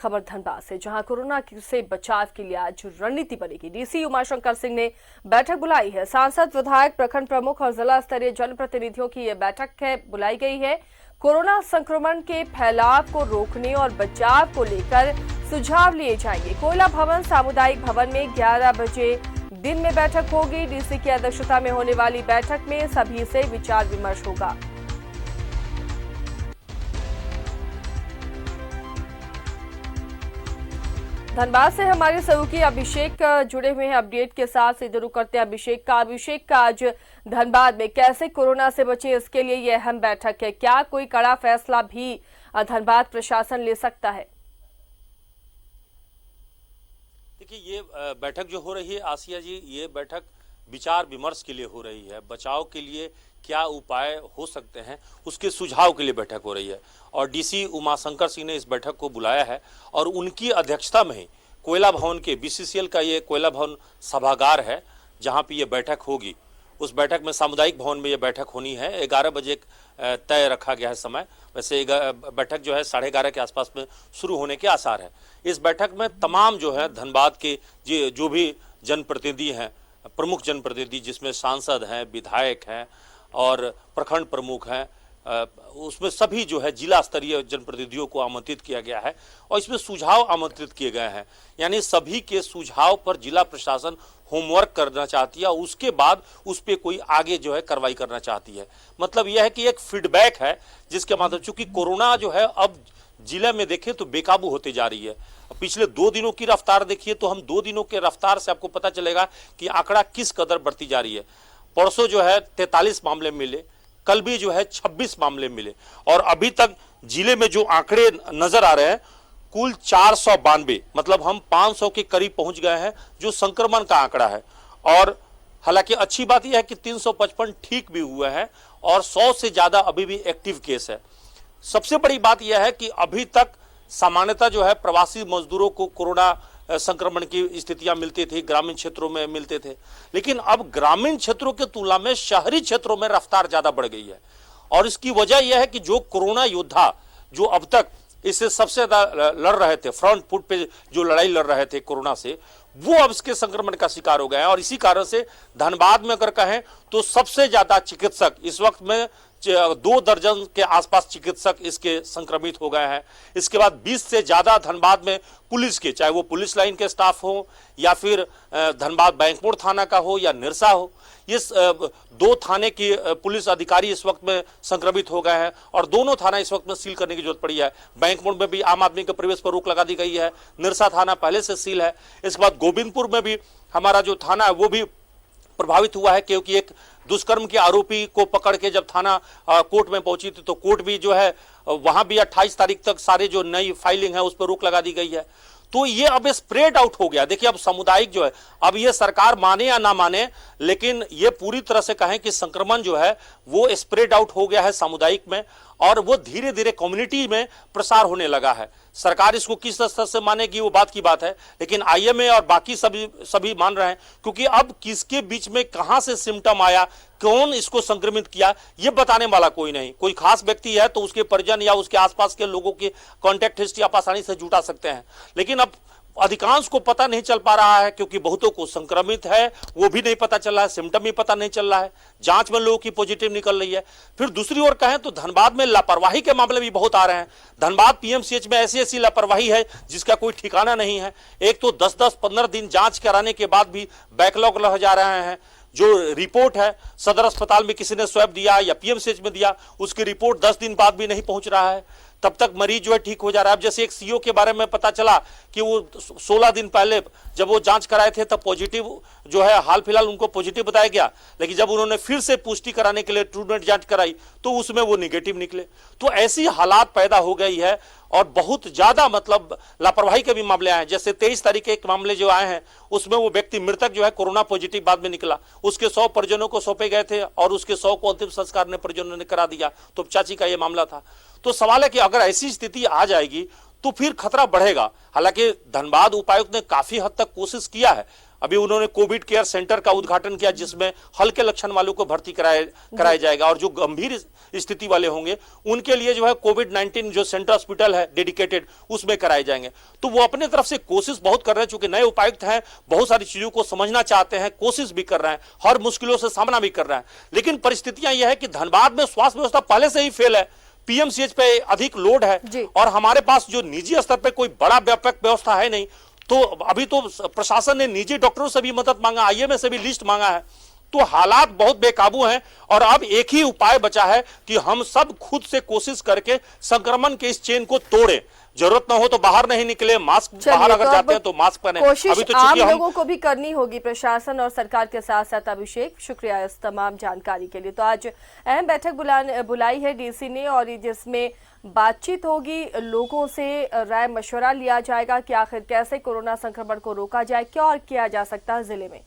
खबर धनबाद से, जहां कोरोना से बचाव के लिए आज रणनीति बनेगी। डीसी उमाशंकर सिंह ने बैठक बुलाई है। सांसद, विधायक, प्रखंड प्रमुख और जिला स्तरीय जनप्रतिनिधियों की यह बैठक बुलाई गई है। कोरोना संक्रमण के फैलाव को रोकने और बचाव को लेकर सुझाव लिए जाएंगे। कोयला भवन सामुदायिक भवन में 11 बजे दिन में बैठक होगी। डीसी की अध्यक्षता में होने वाली बैठक में सभी से विचार विमर्श होगा। धनबाद से हमारे सहयोगी अभिषेक जुड़े हुए हैं अपडेट के साथ। सीधे रुख करते हैं अभिषेक का आज धनबाद में कैसे कोरोना से बचे, इसके लिए यह अहम बैठक है। क्या कोई कड़ा फैसला भी धनबाद प्रशासन ले सकता है? देखिए, ये बैठक जो हो रही है आसिया जी, ये बैठक विचार विमर्श के लिए हो रही है। बचाव के लिए क्या उपाय हो सकते हैं उसके सुझाव के लिए बैठक हो रही है और डीसी उमाशंकर सिंह ने इस बैठक को बुलाया है और उनकी अध्यक्षता में ही कोयला भवन के बीसीसीएल का ये कोयला भवन सभागार है जहां पे ये बैठक होगी। उस बैठक में सामुदायिक भवन में ये बैठक होनी है। 11 बजे तय रखा गया है समय। वैसे बैठक जो है 11:30 के आसपास में शुरू होने के आसार है। इस बैठक में तमाम जो है धनबाद के जो भी जनप्रतिनिधि हैं, प्रमुख जनप्रतिनिधि जिसमें सांसद हैं, विधायक हैं और प्रखंड प्रमुख हैं, उसमें सभी जो है जिला स्तरीय जनप्रतिनिधियों को आमंत्रित किया गया है और इसमें सुझाव आमंत्रित किए गए हैं। यानी सभी के सुझाव पर जिला प्रशासन होमवर्क करना चाहती है और उसके बाद उस पर कोई आगे जो है कार्रवाई करना चाहती है। मतलब यह है कि एक फीडबैक है जिसके माध्यम, चूंकि कोरोना जो है अब जिले में देखें तो बेकाबू होते जा रही है। पिछले 2 दिनों की रफ्तार देखिए तो हम 2 दिनों के रफ्तार से आपको पता चलेगा कि आंकड़ा किस कदर बढ़ती जा रही है। परसों जो है 43 मामले मिले, कल भी जो है 26 मामले मिले और अभी तक जिले में जो आंकड़े नजर आ रहे हैं कुल 492, मतलब हम 500 के करीब पहुंच गए हैं जो संक्रमण का आंकड़ा है। और हालांकि अच्छी बात यह है कि 355 ठीक भी हुए हैं और 100 से ज्यादा अभी भी एक्टिव केस है। सबसे बड़ी बात यह है कि अभी तक सामान्यतः जो है प्रवासी मजदूरों को कोरोना संक्रमण की स्थितियां मिलती थी, ग्रामीण क्षेत्रों में मिलते थे, लेकिन अब ग्रामीण क्षेत्रों के तुलना में शहरी क्षेत्रों में रफ्तार ज्यादा बढ़ गई है। और इसकी वजह यह है कि जो कोरोना योद्धा जो अब तक इससे सबसे ज्यादा लड़ रहे थे, फ्रंट फुट पे जो लड़ाई लड़ रहे थे कोरोना से, वो अब इसके संक्रमण का शिकार हो गए हैं। और इसी कारण से धनबाद में अगर कहें तो सबसे ज्यादा चिकित्सक इस वक्त में 2 दर्जन के आसपास चिकित्सक इसके संक्रमित हो गए हैं। इसके बाद 20 से ज्यादा धनबाद में पुलिस के, चाहे वो पुलिस लाइन के स्टाफ हो या फिर धनबाद बैंक मोड़ थाना का हो या निरसा हो, ये 2 थाने की पुलिस अधिकारी इस वक्त में संक्रमित हो गए हैं और दोनों थाना इस वक्त में सील करने की जरूरत पड़ी है। बैंक मोड़ में भी आम आदमी के प्रवेश पर रोक लगा दी गई है। निरसा थाना पहले से सील है। इसके बाद गोविंदपुर में भी हमारा जो थाना है वो भी प्रभावित हुआ है, क्योंकि एक दुष्कर्म के आरोपी को पकड़ के जब थाना कोर्ट में पहुंची थी तो कोर्ट भी जो है वहां भी 28 तारीख तक सारे जो नई फाइलिंग है उस पर रोक लगा दी गई है। तो ये अब स्प्रेड आउट हो गया। देखिए, अब सामुदायिक जो है, अब ये सरकार माने या ना माने, लेकिन ये पूरी तरह से कहें कि संक्रमण जो है वो स्प्रेड आउट हो गया है सामुदायिक में और वो धीरे धीरे कम्युनिटी में प्रसार होने लगा है। सरकार इसको किस स्तर से मानेगी वो बात की बात है, लेकिन आईएमए और बाकी सभी मान रहे हैं, क्योंकि अब किसके बीच में कहां से सिम्टम आया, कौन इसको संक्रमित किया, ये बताने वाला कोई नहीं। कोई खास व्यक्ति है तो उसके परिजन या उसके आसपास के लोगों की कॉन्टैक्ट हिस्ट्री आप आसानी से जुटा सकते हैं, लेकिन अब अधिकांश को पता नहीं चल पा रहा है क्योंकि बहुतों को संक्रमित है वो भी नहीं पता चल रहा है, सिम्टम भी पता नहीं चल रहा है, जांच में लोगों की पॉजिटिव निकल रही है। फिर दूसरी ओर कहें तो धनबाद में लापरवाही के मामले भी बहुत आ रहे हैं। धनबाद पीएमसीएच में ऐसी लापरवाही है जिसका कोई ठिकाना नहीं है। एक तो 10-10, 15 दिन जांच कराने के बाद भी बैकलॉग रह जा रहे हैं। जो रिपोर्ट है सदर अस्पताल में किसी ने स्वैब दिया या पीएमसीएच में दिया, उसकी रिपोर्ट 10 दिन बाद भी नहीं पहुंच रहा है, तब तक मरीज जो है ठीक हो जा रहा है। अब जैसे एक सीओ के बारे में पता चला कि वो 16 दिन पहले जब वो जांच कराए थे तब पॉजिटिव जो है, हाल फिलहाल उनको पॉजिटिव बताया गया, लेकिन जब उन्होंने फिर से पुष्टि कराने के लिए ट्रूनेट जांच कराई तो उसमें वो निगेटिव निकले। तो ऐसी हालात पैदा हो गई है और बहुत ज्यादा मतलब लापरवाही के भी मामले आए हैं। जैसे 23 तारीख के एक मामले जो आए हैं उसमें वो व्यक्ति मृतक जो है कोरोना पॉजिटिव बाद में निकला, उसके 100 परिजनों को सौंपे गए थे और उसके 100 को अंतिम संस्कार ने परिजनों ने करा दिया। तो चाची का ये मामला था। तो सवाल है कि अगर ऐसी स्थिति आ जाएगी तो फिर खतरा बढ़ेगा। हालांकि धनबाद उपायुक्त ने काफी हद तक कोशिश किया है अभी उन्होंने कोविड केयर सेंटर का उद्घाटन किया जिसमें हल्के लक्षण वालों को भर्ती कराया जाएगा और जो गंभीर स्थिति वाले होंगे उनके लिए जो है कोविड-19 जो सेंटर हॉस्पिटल है डेडिकेटेड उसमें कराए जाएंगे। तो वो अपने तरफ से कोशिश बहुत कर रहे हैं, चूंकि नए उपायुक्त हैं, बहुत सारी चीजों को समझना चाहते हैं, कोशिश भी कर रहे हैं, हर मुश्किलों से सामना भी कर रहे हैं। लेकिन परिस्थितियां यह है कि धनबाद में स्वास्थ्य व्यवस्था पहले से ही फेल है, पीएमसीएच पे अधिक लोड है और हमारे पास जो निजी स्तर पे कोई बड़ा व्यापक व्यवस्था है नहीं। तो अभी तो प्रशासन ने निजी डॉक्टरों से भी मदद मांगा, आईएमए से भी लिस्ट मांगा है। तो हालात बहुत बेकाबू हैं और अब एक ही उपाय बचा है कि हम सब खुद से कोशिश करके संक्रमण के इस चेन को तोड़ें। जरूरत ना हो तो बाहर नहीं निकले, मास्क बाहर अगर जाते हैं तो मास्क पहने। कोशिश आम लोगों को भी करनी होगी, प्रशासन और सरकार के साथ साथ। अभिषेक, शुक्रिया इस तमाम जानकारी के लिए। तो आज अहम बैठक बुलाई है डीसी ने और जिसमें बातचीत होगी, लोगों से राय मशवरा लिया जाएगा कि आखिर कैसे कोरोना संक्रमण को रोका जाए, क्या और किया जा सकता है जिले में।